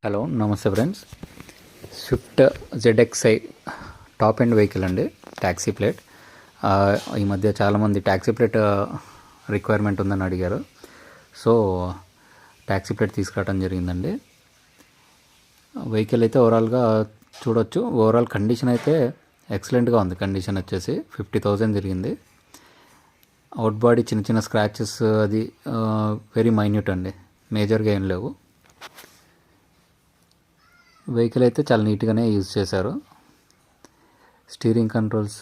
Hello నమస్తే friends. Swift ZXi top end vehicle అండి, taxi plate. ఈ మధ్య చాలామంది ట్యాక్సీ ప్లేట్ రిక్వైర్మెంట్ ఉందని అడిగారు, సో ట్యాక్సీ ప్లేట్ తీసుకురావడం జరిగిందండి. వెహికల్ అయితే ఓవరాల్గా చూడొచ్చు. ఓవరాల్ కండిషన్ అయితే ఎక్సలెంట్గా ఉంది. కండిషన్ వచ్చేసి 50,000 తిరిగింది. అవుట్ బాడీ చిన్న చిన్న స్క్రాచెస్ అది వెరీ మైన్యూట్ అండి, మేజర్గా ఏం లేవు. వెహికల్ అయితే చాలా నీట్గానే యూజ్ చేశారు. Steering controls,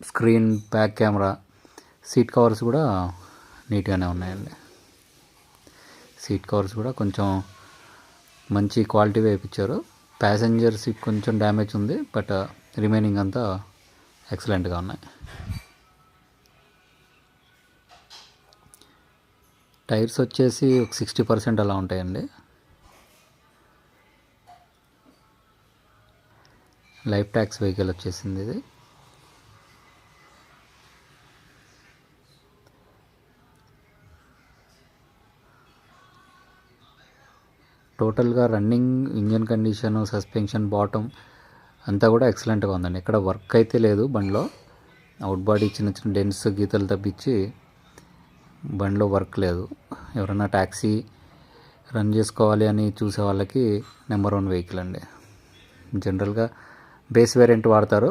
screen, back camera, seat covers కూడా నీట్గానే ఉన్నాయండి. సీట్ కవర్స్ కూడా కొంచెం మంచి క్వాలిటీ వేయించారు. ప్యాసింజర్ సీట్ కొంచెం డ్యామేజ్ ఉంది, బట్ రిమైనింగ్ అంతా ఎక్సలెంట్గా ఉన్నాయి. టైర్స్ వచ్చేసి ఒక 60% అలా ఉంటాయండి. లైఫ్ ట్యాక్స్ వెహికల్ వచ్చేసింది ఇది. టోటల్గా running, engine condition, suspension, bottom అంతా కూడా ఎక్సలెంట్గా ఉందండి. ఎక్కడ వర్క్ అయితే లేదు బండిలో. అవుట్ బాడీ చిన్న చిన్న డెన్స్ గీతలు తప్పించి బండిలో వర్క్ లేదు. ఎవరైనా ట్యాక్సీ రన్ చేసుకోవాలి అని చూసే వాళ్ళకి నెంబర్ 1 వెహికల్ అండి. జనరల్గా బేస్ వేరియంట్ వాడతారు.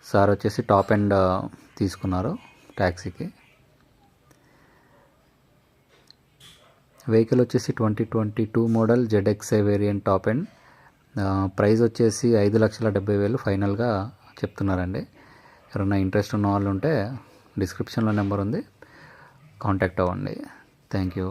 సార్ వచ్చేసి టాప్ ఎండ్ తీసుకున్నారు ట్యాక్సీకి. వెహికల్ వచ్చేసి 2022 model ZXi variant top end. Price వచ్చేసి 5,70,000 ఫైనల్గా చెప్తున్నారండి. ఎవరైనా ఇంట్రెస్ట్ ఉన్న వాళ్ళు ఉంటే డిస్క్రిప్షన్లో నెంబర్ ఉంది, కాంటాక్ట్ అవ్వండి. Thank you.